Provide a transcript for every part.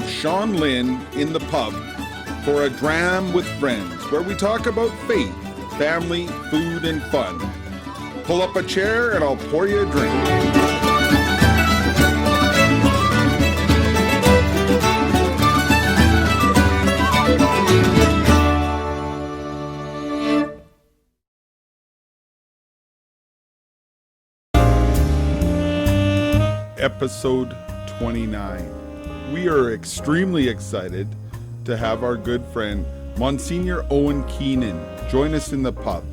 Sean Lynn in the pub for a Dram with friends, where we talk about faith, family, food, and fun. Pull up a chair and I'll pour you a drink. Episode 29. We are extremely excited to have our good friend Monsignor Owen Kennan join us in the pub.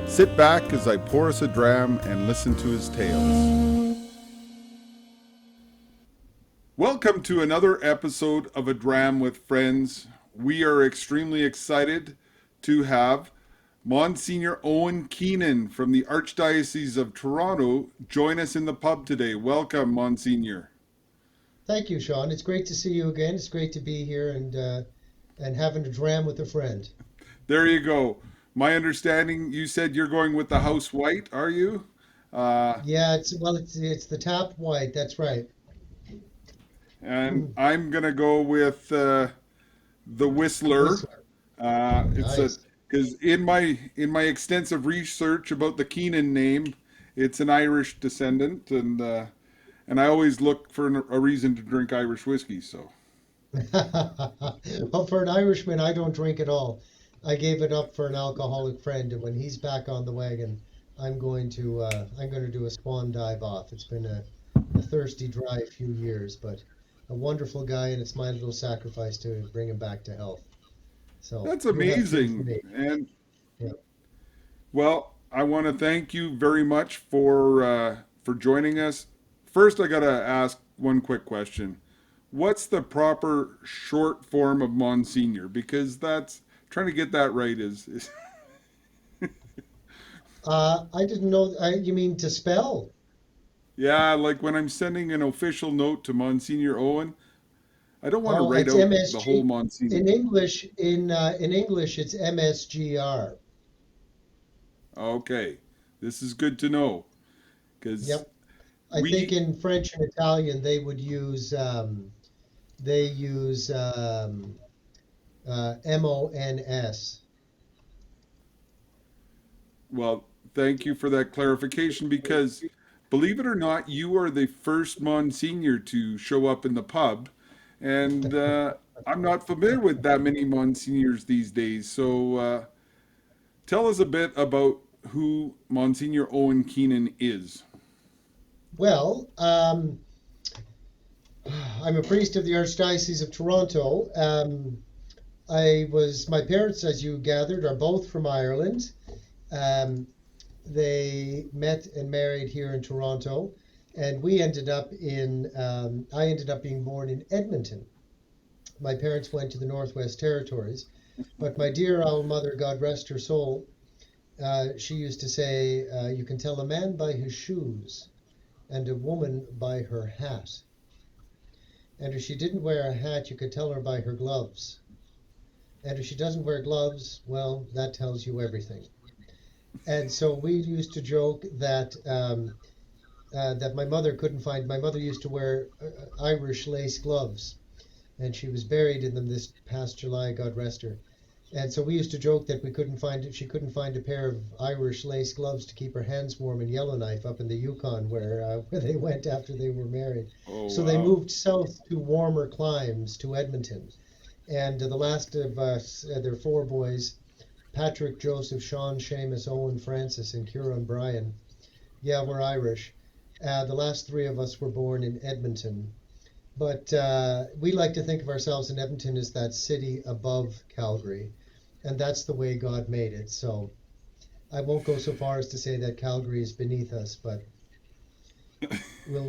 Sit back as I pour us a dram and listen to his tales. Welcome to another episode of A Dram with Friends. We are extremely excited to have Monsignor Owen Kennan from the Archdiocese of Toronto join us in the pub today. Welcome, Monsignor. Thank you, Sean. It's great to see you again. It's great to be here and having a dram with a friend. There you go. My understanding, you said you're going with the house white, are you? Yeah, it's the tap white. That's right. And I'm gonna go with the Whistler. Nice. Because in my extensive research about the Kennan name, it's an Irish descendant, and I always look for a reason to drink Irish whiskey. So, Well, for an Irishman, I don't drink at all. I gave it up for an alcoholic friend, and when he's back on the wagon, I'm going to do a swan dive off. It's been a thirsty, dry few years, but a wonderful guy, and it's my little sacrifice to bring him back to health. So that's you have faith in amazing. me. And Yeah. well, I want to thank you very much for joining us. First, I gotta ask one quick question. What's the proper short form of Monsignor? Because that's trying to get that right is I didn't know. You mean to spell? yeah, like when I'm sending an official note to Monsignor Owen, I don't want to Oh, write it's out the whole MSG. Monsignor. In English, it's MSGR. Okay, this is good to know because Yep. I think we in French and Italian they use MONS. well, thank you for that clarification because believe it or not, you are the first Monsignor to show up in the pub, and I'm not familiar with that many Monsignors these days. So tell us a bit about who Monsignor Owen Kennan is. Well, I'm a priest of the Archdiocese of Toronto. My parents, as you gathered, are both from Ireland. Um, they met and married here in Toronto, and I ended up being born in Edmonton. My parents went to the Northwest Territories, but my dear old mother, God rest her soul, she used to say, you can tell a man by his shoes and a woman by her hat. And if she didn't wear a hat, you could tell her by her gloves. And if she doesn't wear gloves, well, that tells you everything. And so we used to joke that my mother couldn't find. My mother used to wear Irish lace gloves, and she was buried in them this past July, God rest her. And so we used to joke that she couldn't find a pair of Irish lace gloves to keep her hands warm in Yellowknife up in the Yukon where they went after they were married. Oh So they wow! moved south to warmer climes to Edmonton. And the last of us, their four boys, Patrick, Joseph, Sean, Seamus, Owen, Francis, and Kieran Brian. Yeah, we're Irish. The last three of us were born in Edmonton. But we like to think of ourselves in Edmonton as that city above Calgary. And that's the way God made it. So I won't go so far as to say that Calgary is beneath us, but we'll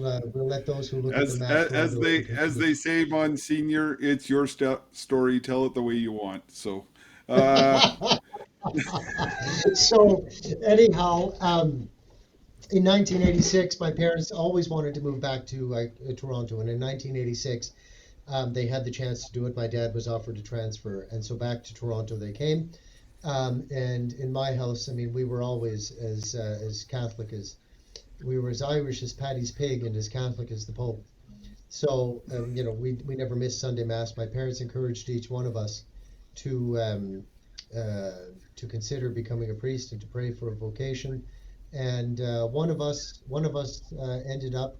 let those who look at the As map as, draw as those they as they conclusions. say, Monsignor, it's your story. Tell it the way you want. So, uh, So anyhow, in 1986, my parents always wanted to move back to Toronto, and in 1986, they had the chance to do it. My dad was offered to transfer, and so back to Toronto they came. And in my house, I mean, we were always as Catholic as we were as Irish as Paddy's pig and as Catholic as the Pope. So, we never missed Sunday Mass. My parents encouraged each one of us to to consider becoming a priest and to pray for a vocation. And one of us ended up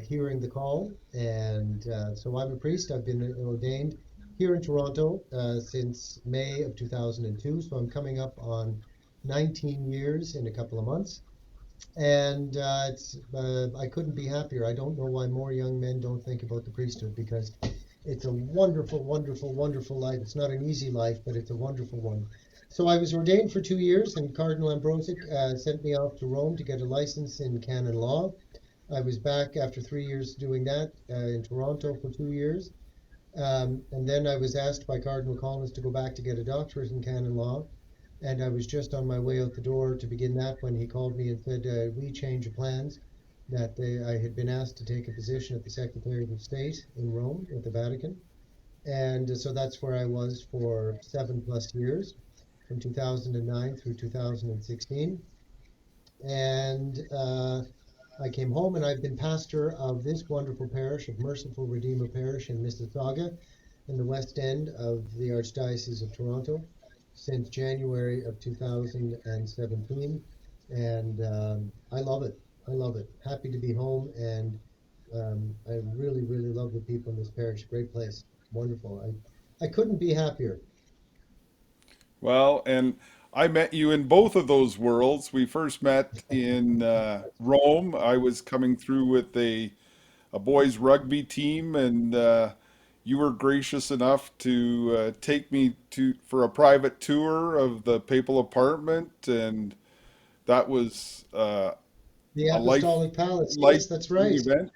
hearing the call, and so I'm a priest. I've been ordained here in Toronto since May of 2002. So I'm coming up on 19 years in a couple of months, and I couldn't be happier. I don't know why more young men don't think about the priesthood, because it's a wonderful, wonderful, wonderful life. It's not an easy life, but it's a wonderful one. So I was ordained for 2 years, and Cardinal Ambrosic sent me off to Rome to get a license in canon law. I was back after 3 years doing that in Toronto for 2 years. And then I was asked by Cardinal Collins to go back to get a doctorate in canon law. And I was just on my way out the door to begin that when he called me and said, we change of plans, that I had been asked to take a position at the Secretary of State in Rome at the Vatican. And so that's where I was for 7+ years, from 2009 through 2016. And I came home, and I've been pastor of this wonderful parish of Merciful Redeemer Parish in Mississauga in the west end of the Archdiocese of Toronto since January of 2017. And I love it. I love it. Happy to be home. And I really, really love the people in this parish. Great place. Wonderful. I couldn't be happier. Well, and I met you in both of those worlds. We first met in Rome. I was coming through with a boys rugby team, and you were gracious enough to take me to for a private tour of the papal apartment, and that was The a Apostolic Palace. life Yes, that's changing right. event.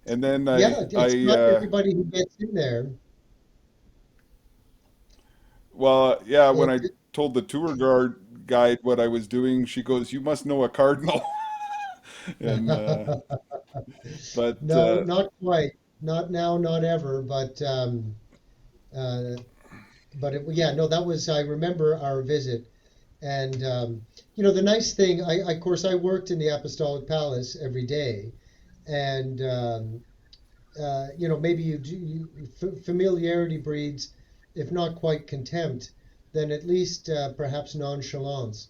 And then Yeah, it's I not everybody who gets in there. well, yeah, when I It, told the tour guide what I was doing, she goes, "You must know a cardinal." And but No, not quite. Not now, not ever. Uh, yeah, no, that was, I remember our visit. And, the nice thing, of course, I worked in the Apostolic Palace every day. And, maybe familiarity breeds, if not quite contempt, then at least perhaps nonchalance.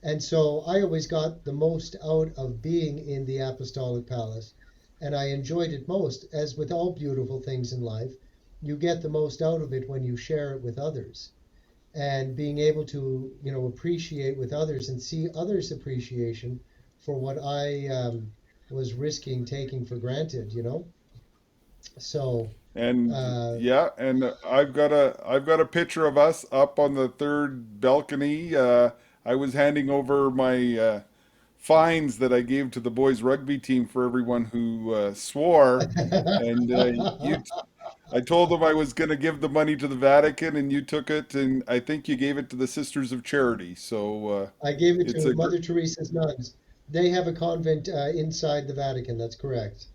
And so I always got the most out of being in the Apostolic Palace, and I enjoyed it most. As with all beautiful things in life, you get the most out of it when you share it with others. And being able to, appreciate with others and see others' appreciation for what I was risking taking for granted. So, and uh, yeah, and I've got a picture of us up on the third balcony. I was handing over my fines that I gave to the boys rugby team for everyone who swore, and you. I told them I was going to give the money to the Vatican, and you took it, and I think you gave it to the Sisters of Charity. So I gave it it's to a Mother Teresa's nuns. They have a convent inside the Vatican. That's correct.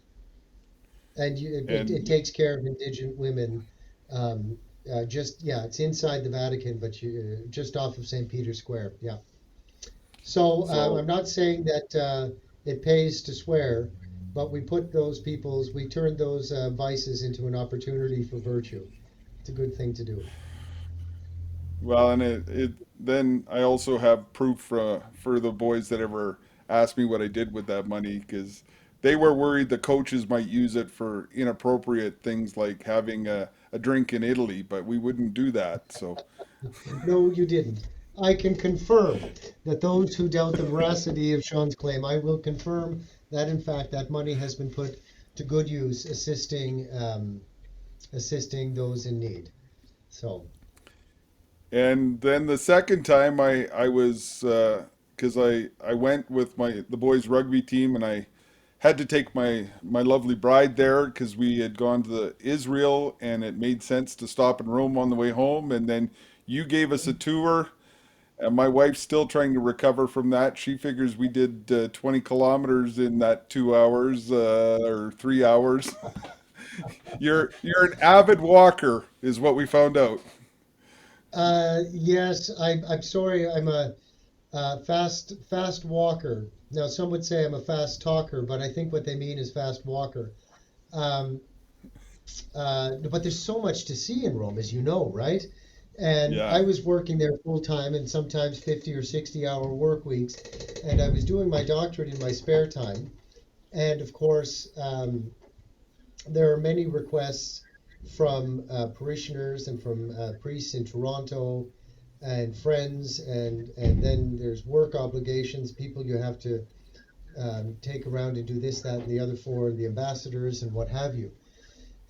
And it and takes care of indigent women. Yeah, it's inside the Vatican, but just off of St. Peter's Square. Yeah. So I'm so not saying that it pays to swear, but we turn those vices into an opportunity for virtue. It's a good thing to do. well, and it then I also have proof for the boys that ever asked me what I did with that money because they were worried the coaches might use it for inappropriate things like having a drink in Italy, but we wouldn't do that. So, No, you didn't. I can confirm that those who doubt the veracity of Sean's claim, I will confirm that in fact that money has been put to good use, assisting those in need. So, and then the second time I was because I went with the boys rugby team and I had to take my lovely bride there because we had gone to Israel and it made sense to stop in Rome on the way home. And then you gave us a tour, and my wife's still trying to recover from that. She figures we did 20 kilometers in that 2 hours or 3 hours. You're an avid walker, is what we found out. yes, I'm sorry. Fast walker. Now, some would say I'm a fast talker, but I think what they mean is fast walker. Um, but there's so much to see in Rome, as you know, right? And Yeah. I was working there full time and sometimes 50 or 60-hour work weeks. And I was doing my doctorate in my spare time. And of course, there are many requests from parishioners and from priests in Toronto and friends, and then there's work obligations, people you have to take around and do this, that, and the other for the ambassadors and what have you.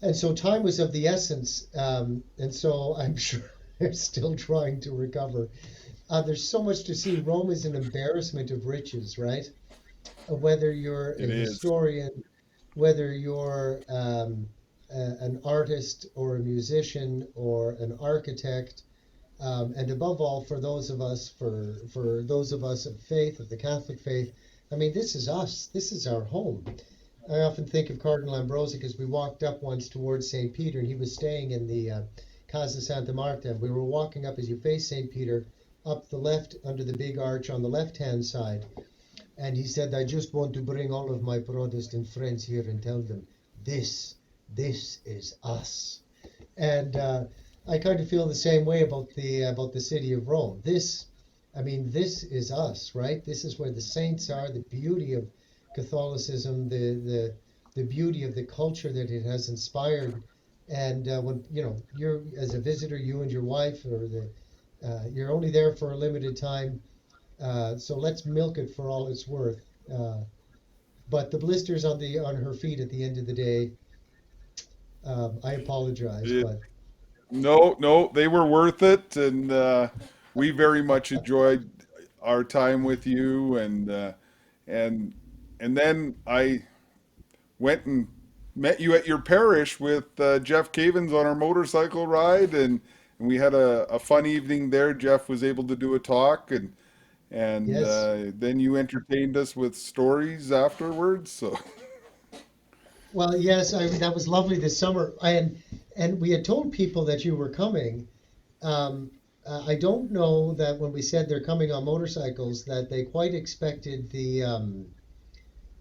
And so time was of the essence, and so I'm sure they're still trying to recover. There's so much to see. Rome is an embarrassment of riches, right? Whether you're a It is. historian, whether you're an artist or a musician or an architect, and above all, for those of us of faith, of the Catholic faith, I mean, this is us. This is our home. I often think of Cardinal Ambrosi because we walked up once towards St. Peter, and he was staying in the Casa Santa Marta. And we were walking up as you face St. Peter, up the left under the big arch on the left-hand side. And he said, I just want to bring all of my Protestant friends here and tell them, this is us. And I kind of feel the same way about the city of Rome. This is us, right? This is where the saints are, the beauty of Catholicism, the beauty of the culture that it has inspired. And when you're as a visitor, you and your wife, or you're only there for a limited time. So let's milk it for all it's worth. But the blisters on her feet at the end of the day, I apologize, It, but no, no, they were worth it, and we very much enjoyed our time with you, and and then I went and met you at your parish with Jeff Cavins on our motorcycle ride, and we had a fun evening there. Jeff was able to do a talk, and yes. then you entertained us with stories afterwards. So Well, yes, that was lovely this summer. And we had told people that you were coming. I don't know that when we said they're coming on motorcycles, that they quite expected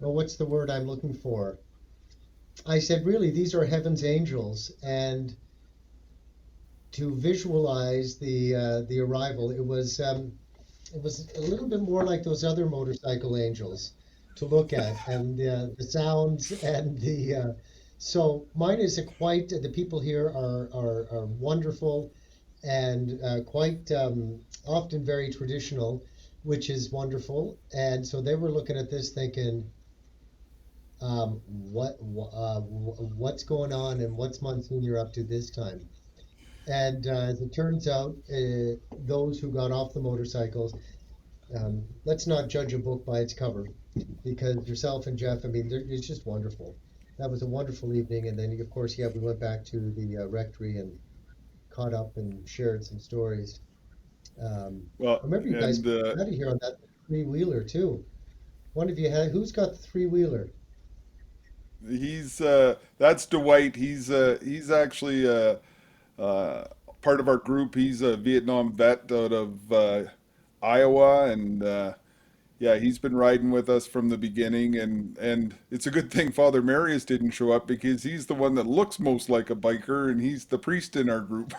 well, what's the word I'm looking for? I said, really, these are heaven's angels, and to visualize the arrival, it was a little bit more like those other motorcycle angels to look at, and the sounds and so mine is a quite the people here are wonderful and quite often very traditional, which is wonderful. And so they were looking at this thinking, what's going on and what's Monsignor up to this time? And as it turns out, those who got off the motorcycles, let's not judge a book by its cover, because yourself and Jeff, I mean, it's just wonderful. That was a wonderful evening. And then, of course, yeah, we went back to the rectory and caught up and shared some stories. I well, remember you guys and out of here on that three-wheeler too. One of you who's got the three-wheeler? he's that's Dwight. He's actually uh, part of our group. He's a Vietnam vet out of Iowa, and yeah, he's been riding with us from the beginning. And it's a good thing Father Marius didn't show up because he's the one that looks most like a biker, and he's the priest in our group.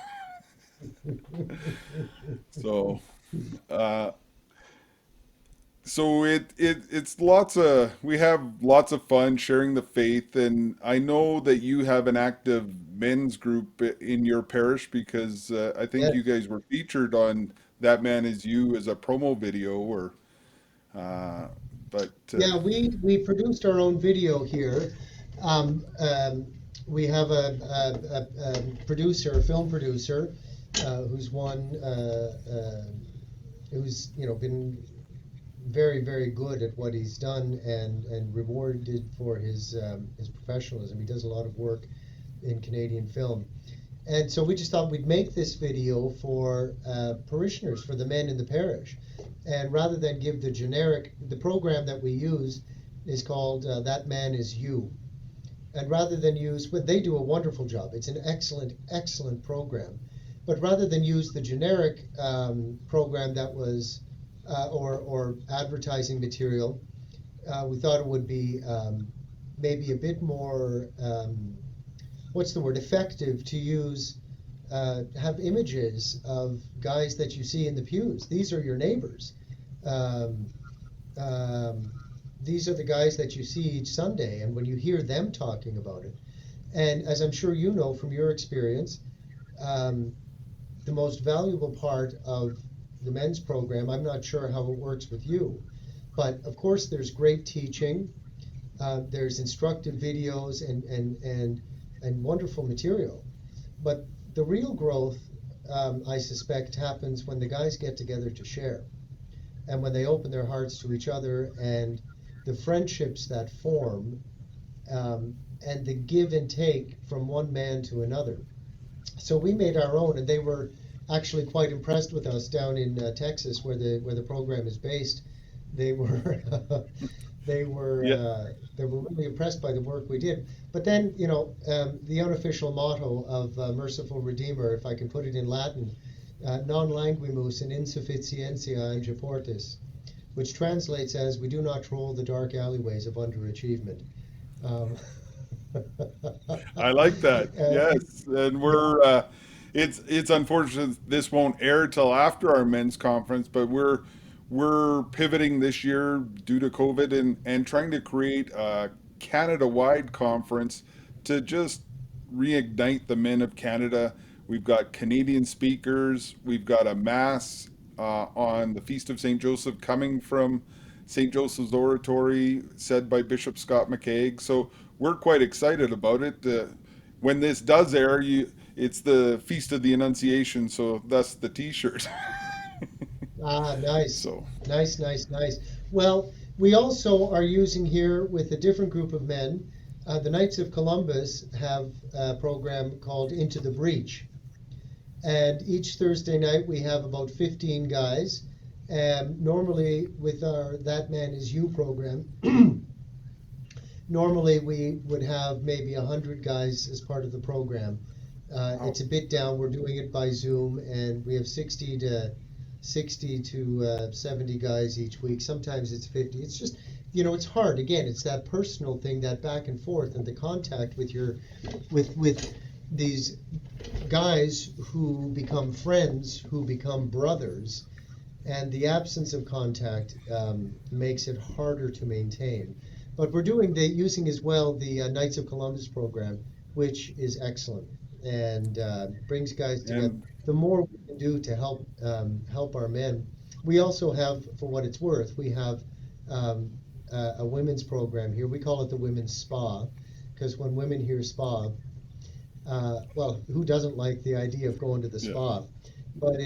So. Uh, so it's lots of we have lots of fun sharing the faith, and I know that you have an active men's group in your parish because I think you Yes. guys were featured on That Man Is You as a promo video, or uh, but Yeah, we produced our own video here. Um, um, we have a producer, a film producer, who's who's been very good at what he's done, and rewarded for his professionalism. He does a lot of work in Canadian film. And so we just thought we'd make this video for parishioners, for the men in the parish. And rather than give the program that we use is called That Man Is You. And rather than use, but they do a wonderful job. It's an excellent program. But rather than use the generic program that was or advertising material, we thought it would be maybe a bit more, what's the word, effective to use, have images of guys that you see in the pews. These are your neighbors. Um, um, these are the guys that you see each Sunday, and when you hear them talking about it, and as I'm sure you know from your experience, um, the most valuable part of the men's program, I'm not sure how it works with you, but of course there's great teaching, there's instructive videos and wonderful material. But the real growth, I suspect, happens when the guys get together to share and when they open their hearts to each other and the friendships that form, and the give and take from one man to another. So we made our own, and they were actually quite impressed with us down in Texas, where the program is based. They were they were Yeah. they were really impressed by the work we did. But then, the unofficial motto of Merciful Redeemer, if I can put it in Latin, non languimus in insufficientia angeportis, which translates as "We do not troll the dark alleyways of underachievement." Um, I like that. uh, Yes, and yeah, it's unfortunate this won't air till after our men's conference, but we're pivoting this year due to COVID and trying to create a Canada-wide conference to just reignite the men of Canada. We've got Canadian speakers. We've got a mass on the Feast of St. Joseph coming from St. Joseph's Oratory, said by Bishop Scott McCaig. So we're quite excited about it. When this does air, it's the Feast of the Annunciation, so that's the T-shirt. nice, So, nice, nice, nice. Well, we also are using here with a different group of men. The Knights of Columbus have a program called Into the Breach, and each Thursday night we have about 15 guys. And normally with our That Man Is You program, normally we would have maybe 100 guys as part of the program. wow. It's a bit down. We're doing it by Zoom, and we have 60 to 70 guys each week. Sometimes it's 50. It's just, it's hard. Again, it's that personal thing, that back and forth, and the contact with with these guys who become friends, who become brothers, and the absence of contact makes it harder to maintain. But we're using as well the Knights of Columbus program, which is excellent and brings guys together. And The more we can do to help our men, we also have, for what it's worth, we have a women's program here. We call it the Women's Spa, because when women hear spa, well, who doesn't like the idea of going to the yeah, spa? But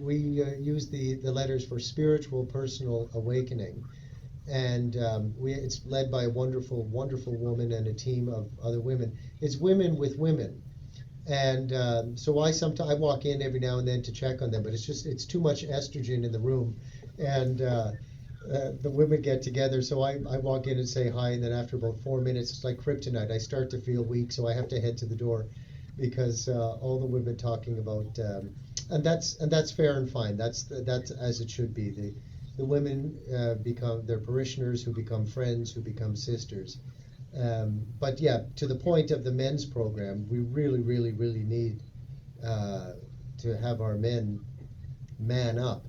we use the letters for spiritual personal awakening, and it's led by a wonderful, wonderful woman and a team of other women. It's women with women, and so I walk in every now and then to check on them, but it's too much estrogen in the room, and the women get together. So I walk in and say hi, and then after about 4 minutes, it's like kryptonite. I start to feel weak, so I have to head to the door because all the women talking about, and that's fair and fine. That's as it should be. The women become their parishioners, who become friends, who become sisters. But yeah, to the point of the men's program, we really, really, really need uh, to have our men man up,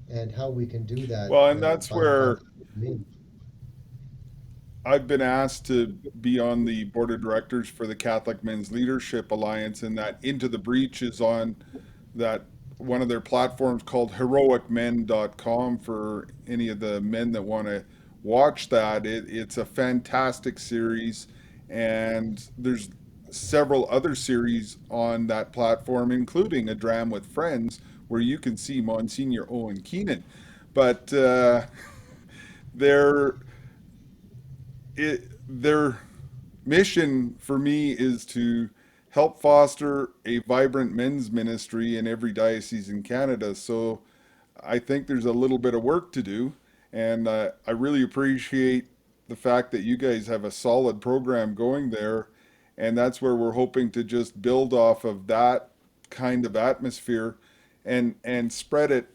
and how we can do that well, and that's by where me. I've been asked to be on the board of directors for the Catholic Men's Leadership Alliance, and that Into the Breach is on that one of their platforms called heroicmen.com for any of the men that want to watch that. It's a fantastic series, and there's several other series on that platform, including a Dram with Friends, where you can see Monsignor Owen Kennan. But they're their mission for me is to help foster a vibrant men's ministry in every diocese in Canada. So I think there's a little bit of work to do, and I really appreciate the fact that you guys have a solid program going there, and that's where we're hoping to just build off of that kind of atmosphere and spread it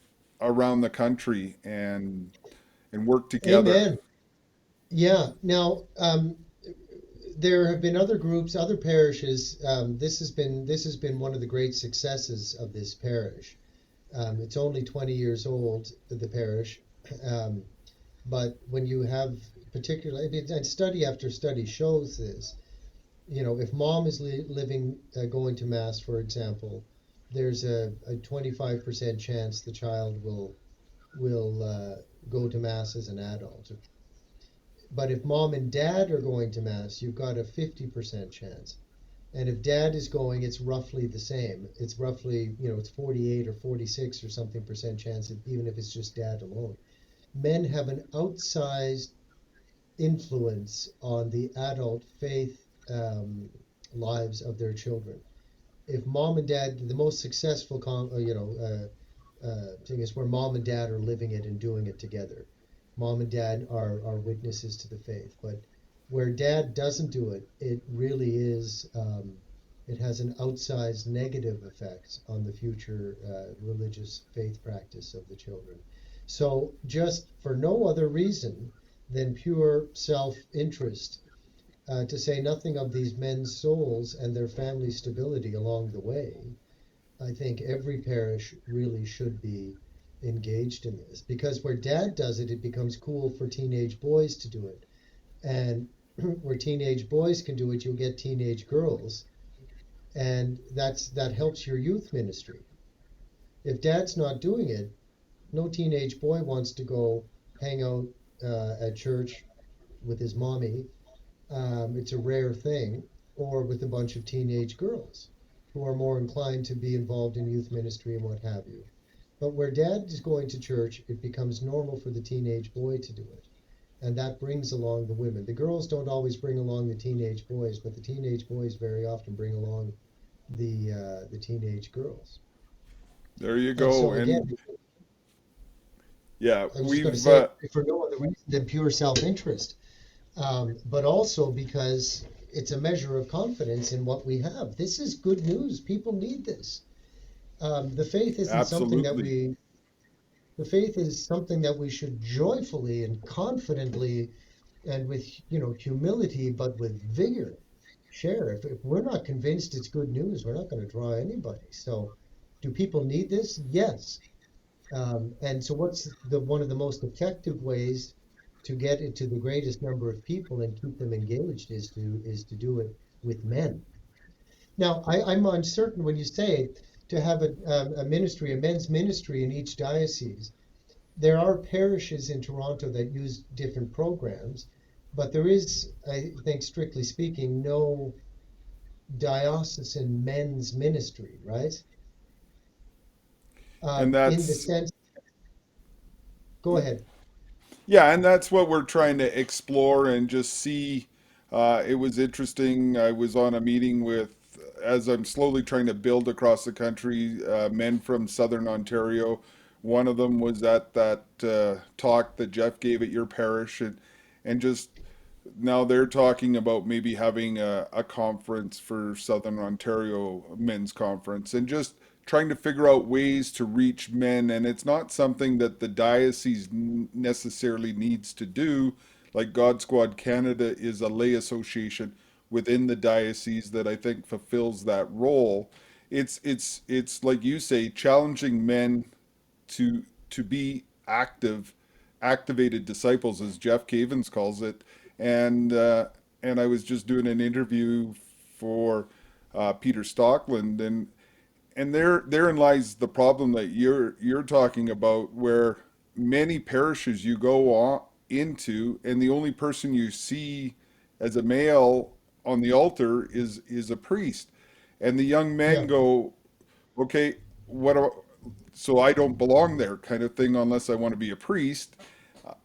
around the country and work together. Amen. Yeah. Now, there have been other groups, other parishes. This has been one of the great successes of this parish. It's only 20 years old, the parish, um, but when you have particularly, and study after study shows this. If mom is living, going to mass, for example, there's a 25% chance the child will go to mass as an adult. But if mom and dad are going to mass, you've got a 50% chance. And if dad is going, it's roughly the same. It's roughly, it's 48 or 46 or something percent chance, even if it's just dad alone. Men have an outsized influence on the adult faith lives of their children. If mom and dad, the most successful, thing is where mom and dad are living it and doing it together. Mom and dad are witnesses to the faith. But where dad doesn't do it, it really is, it has an outsized negative effect on the future religious faith practice of the children. So, just for no other reason than pure self interest, to say nothing of these men's souls and their family stability along the way, I think every parish really should be engaged in this, because where dad does it, it becomes cool for teenage boys to do it. And where teenage boys can do it, you'll get teenage girls, and that helps your youth ministry. If dad's not doing it, no teenage boy wants to go hang out at church with his mommy. It's a rare thing, or with a bunch of teenage girls who are more inclined to be involved in youth ministry and what have you. But where dad is going to church, it becomes normal for the teenage boy to do it. And that brings along the women. The girls don't always bring along the teenage boys, but the teenage boys very often bring along the teenage girls. There you And go. so And again, yeah, I was just going to we've say, for no other reason than pure self-interest, but also because it's a measure of confidence in what we have. This is good news. People need this. The faith isn't something that absolutely. we. The faith is something that we should joyfully and confidently, and with humility, but with vigor, share. If we're not convinced it's good news, we're not going to draw anybody. So, do people need this? Yes. And so, what's the one of the most effective ways to get it to the greatest number of people and keep them engaged is to do it with men. Now, I'm uncertain when you say to have a ministry, a men's ministry in each diocese. There are parishes in Toronto that use different programs, but there is, I think, strictly speaking, no diocesan men's ministry, right? And In the that's sense, go ahead. Yeah, and that's what we're trying to explore and just see. It was interesting. I was on a meeting with, as I'm slowly trying to build across the country, men from Southern Ontario. One of them was at that talk that Jeff gave at your parish, and just now they're talking about maybe having a conference for Southern Ontario men's conference and just trying to figure out ways to reach men. And it's not something that the diocese necessarily needs to do. Like God Squad Canada is a lay association within the diocese that I think fulfills that role. It's like you say, challenging men to be activated disciples, as Jeff Cavins calls it. And and I was just doing an interview for Peter Stockland, and therein lies the problem that you're talking about, where many parishes you go on into, and the only person you see as a male on the altar is a priest, and the young men Yeah. go, okay, what do, so I don't belong there, kind of thing, unless I want to be a priest,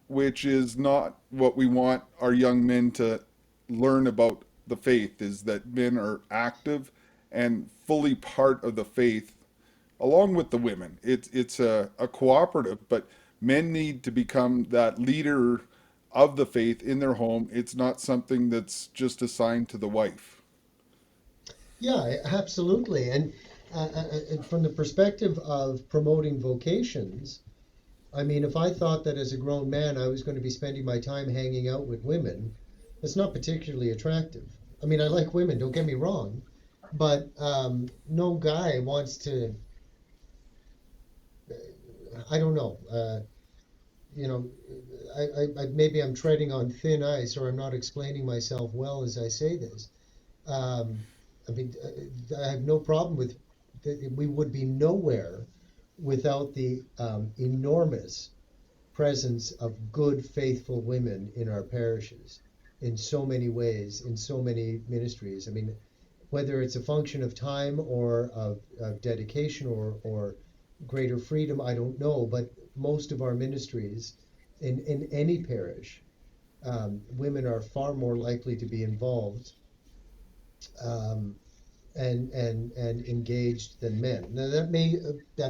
which is not what we want our young men to learn about the faith, is that men are active and fully part of the faith along with the women. It's a cooperative, but men need to become that leader of the faith in their home. It's not something that's just assigned to the wife. Yeah, absolutely. And from the perspective of promoting vocations, I mean, if I thought that as a grown man I was going to be spending my time hanging out with women, that's not particularly attractive. I mean, I like women, don't get me wrong, but no guy wants to. I don't know. You know, maybe I'm treading on thin ice, or I'm not explaining myself well as I say this. Um, I mean, I have no problem with. We would be nowhere without the enormous presence of good, faithful women in our parishes in so many ways, in so many ministries. I mean, whether it's a function of time or of dedication or greater freedom, I don't know. But most of our ministries in any parish, women are far more likely to be involved um, and engaged than men. Now that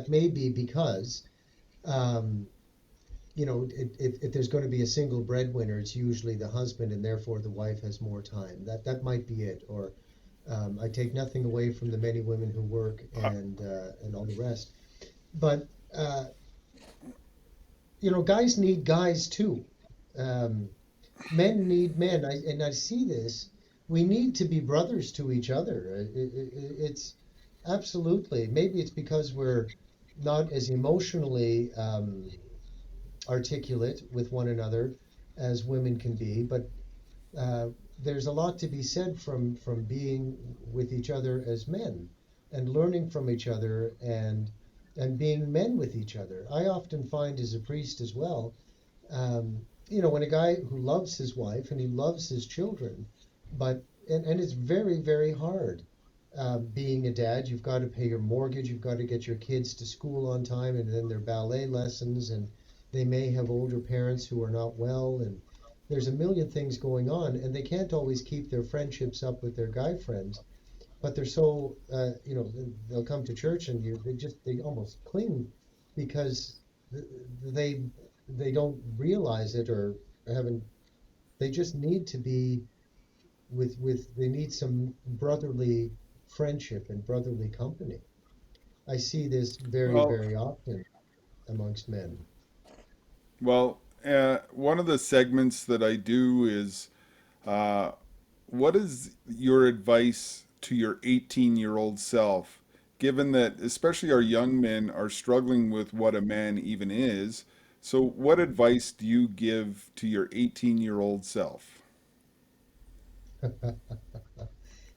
may be because um, if there's going to be a single breadwinner, it's usually the husband, and therefore the wife has more time. That might be it. Or I take nothing away from the many women who work and all the rest. But uh, guys need guys too. Um, Men need men, and I see this. We need to be brothers to each other. It's absolutely. Maybe it's because we're not as emotionally articulate with one another as women can be, but uh, there's a lot to be said from being with each other as men and learning from each other and being men with each other. I often find as a priest as well, when a guy who loves his wife and he loves his children, and it's very, very hard being a dad. You've got to pay your mortgage, you've got to get your kids to school on time, and then their ballet lessons, and they may have older parents who are not well, and there's a million things going on, and they can't always keep their friendships up with their guy friends. But they're so, they'll come to church and they almost cling because they they don't realize it or haven't. They just need to be they need some brotherly friendship and brotherly company. I see this very, Well, very often amongst men. one of the segments that I do is uh, what is your advice to your 18-year-old self, given that especially our young men are struggling with what a man even is? So, what advice do you give to your 18-year-old self?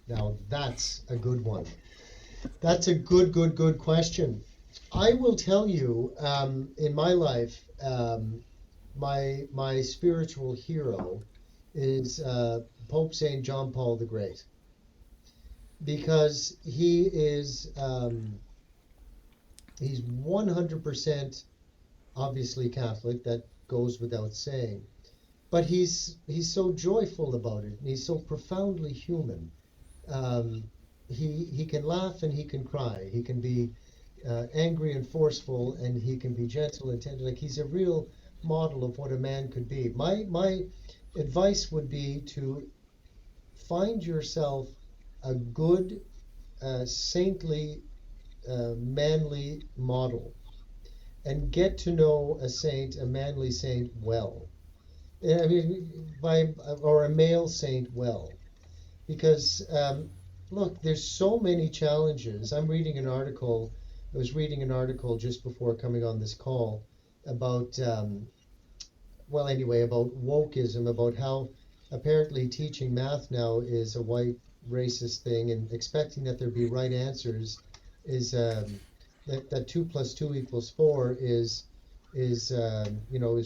Now that's a good one. That's a good question. I will tell you, in my life, my spiritual hero is Pope Saint John Paul the Great, because he's 100% obviously Catholic. That goes without saying, but he's so joyful about it, and he's so profoundly human. Um, he can laugh and he can cry. He can be angry and forceful, and he can be gentle and tender. Like, he's a real model of what a man could be. My advice would be to find yourself a good, saintly, manly model, and get to know a saint, a manly saint, well. I mean, or a male saint well, because look, there's so many challenges. I was reading an article just before coming on this call about well, anyway, about wokeism, about how apparently teaching math now is a white racist thing, and expecting that there be right answers is that 2 plus 2 equals 4 is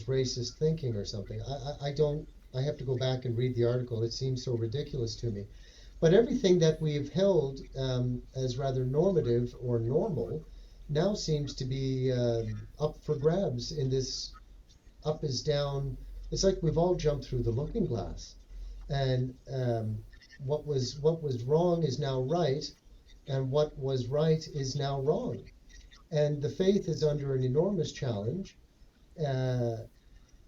racist thinking or something. I don't. I have to go back and read the article. It seems so ridiculous to me. But everything that we've held as rather normative or normal now seems to be up for grabs in this up is down. It's like we've all jumped through the looking glass, and what was wrong is now right, and what was right is now wrong. And the faith is under an enormous challenge uh,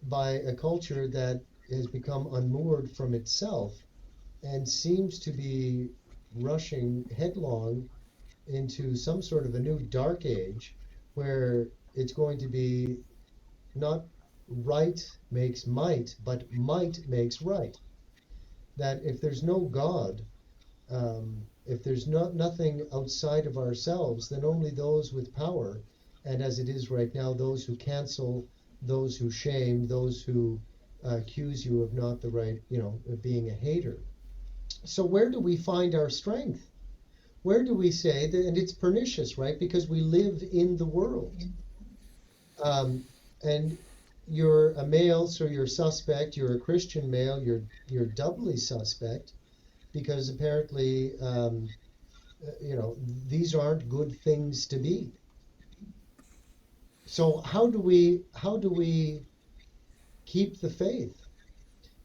by a culture that has become unmoored from itself and seems to be rushing headlong into some sort of a new dark age where it's going to be not right makes might, but might makes right. That if there's no God, if there's nothing outside of ourselves, then only those with power, and as it is right now, those who cancel, those who shame, those who accuse you of not the right, of being a hater. So where do we find our strength? Where do we say that? And it's pernicious, right? Because we live in the world. And you're a male, so you're suspect. You're a Christian male, you're doubly suspect because apparently, these aren't good things to be. So how do we keep the faith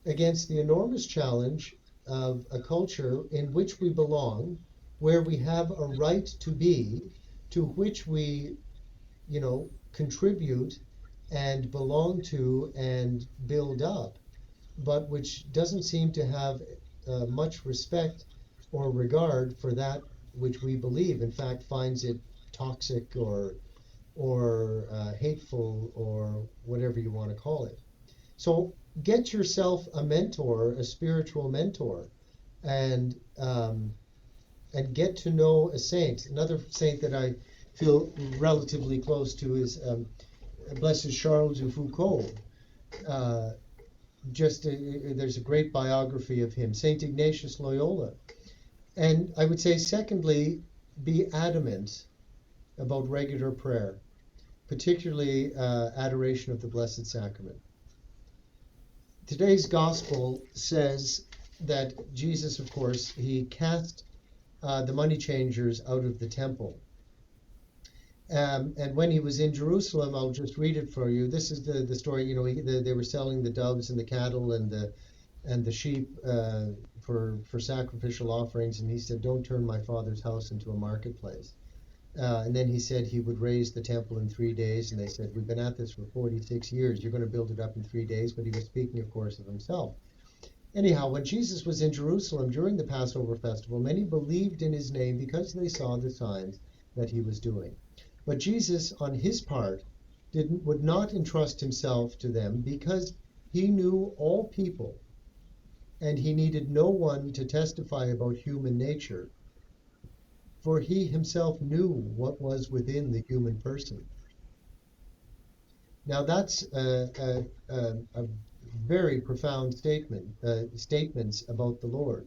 against the enormous challenge of a culture in which we belong, where we have a right to be, to which we, contribute and belong to and build up, but which doesn't seem to have much respect or regard for that which we believe. In fact, finds it toxic or hateful or whatever you want to call it. So get yourself a mentor, a spiritual mentor, and get to know a saint. Another saint that I feel relatively close to is Blessed Charles de Foucault. Uh, there's a great biography of him, Saint Ignatius Loyola. And I would say, secondly, be adamant about regular prayer, particularly adoration of the Blessed Sacrament. Today's gospel says that Jesus, of course, he cast the money changers out of the temple. And when he was in Jerusalem, I'll just read it for you. This is the story. They were selling the doves and the cattle and the sheep for sacrificial offerings, and he said, "Don't turn my father's house into a marketplace." And then he said he would raise the temple in 3 days, and they said, "We've been at this for 46 years. You're going to build it up in 3 days." But he was speaking, of course, of himself. Anyhow, when Jesus was in Jerusalem during the Passover festival, many believed in his name because they saw the signs that he was doing. But Jesus, on his part, would not entrust himself to them because he knew all people and he needed no one to testify about human nature, for he himself knew what was within the human person. Now that's a very profound statements about the Lord.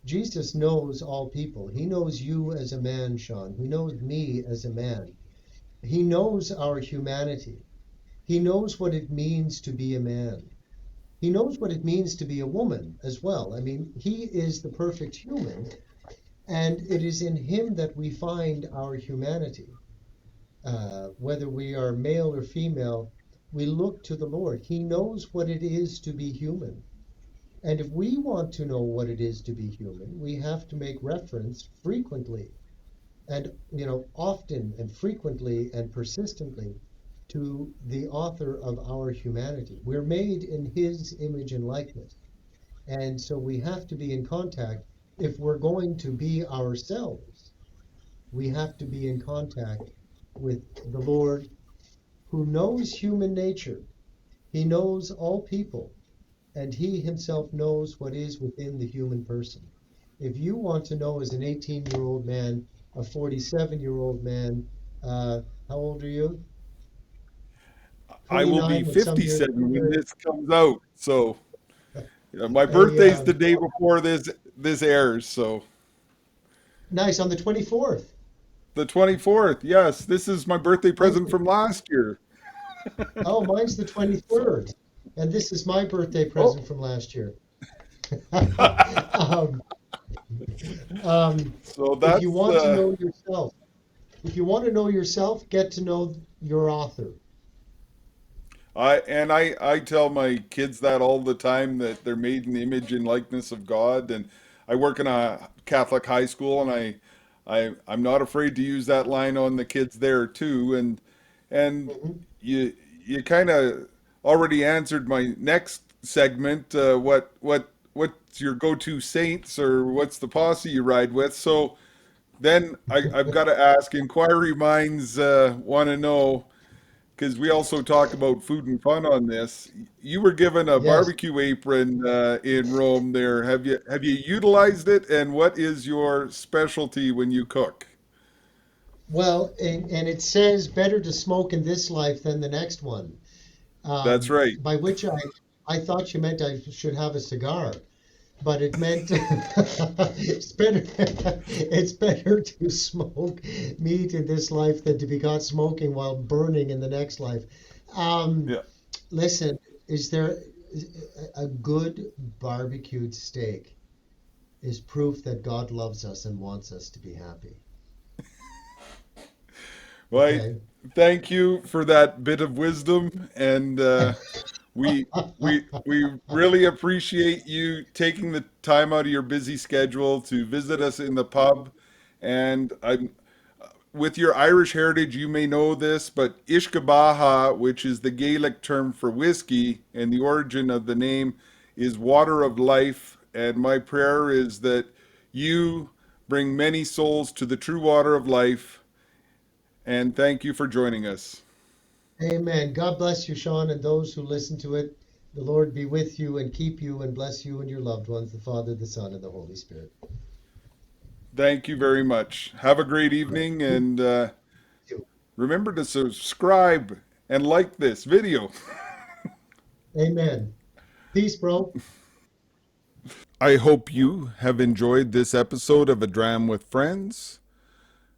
Jesus knows all people. He knows you as a man, Sean. He knows me as a man. He knows our humanity. He knows what it means to be a man. He knows what it means to be a woman as well. I mean, he is the perfect human, and it is in him that we find our humanity. Whether we are male or female, we look to the Lord. He knows what it is to be human. And if we want to know what it is to be human, we have to make reference frequently and often and frequently and persistently to the author of our humanity. We're made in his image and likeness. And so we have to be in contact. If we're going to be ourselves, we have to be in contact with the Lord, who knows human nature. He knows all people, and he himself knows what is within the human person. If you want to know, as an 18-year-old man, a 47-year-old man, how old are you? I will be 29 with some years 57 when later. this comes out. So my A birthday's the day before this airs. So Nice, on the 24th. the 24th. Yes, this is my birthday Mine's present the, from last year. mine's the So 23rd, and this is my birthday oh, present from last year. um, so if you that's want to know yourself, if you want to know yourself, get to know your author. I tell my kids that all the time, that they're made in the image and likeness of God. And I work in a Catholic high school, and I'm not afraid to use that line on the kids there too. And Mhm. you you kind of already answered my next segment. What's your go-to saints, or what's the posse you ride with? So then I've got to ask. Inquiry minds want to know. because we also talk about food and fun on this. You were given a Yes. barbecue apron in Rome there. Have you utilized it, and what is your specialty when you cook? Well, and it says better to smoke in this life than the next one. That's right. By which I thought you meant I should have a cigar, but it meant it's better to smoke meat in this life than to be caught smoking while burning in the next life. Um, Yeah. Listen, is there a good barbecued steak is proof that God loves us and wants us to be happy. Well, Okay. thank you for that bit of wisdom, and we really appreciate you taking the time out of your busy schedule to visit us in the pub. And I'm with your Irish heritage, you may know this, but Ishkabaha, which is the Gaelic term for whiskey, and the origin of the name is water of life. And my prayer is that you bring many souls to the true water of life. And thank you for joining us. Amen. God bless you, Sean, and those who listen to it. The Lord be with you and keep you and bless you and your loved ones, the Father, the Son, and the Holy Spirit. Thank you very much. Have a great Right. evening, You and too. remember to subscribe and like this video. Amen. Peace, bro. I hope you have enjoyed this episode of A Dram with Friends.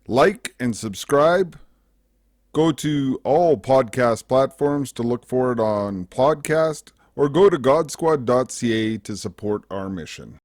Like and subscribe. Go to all podcast platforms to look for it on podcast, or go to godsquad.ca to support our mission.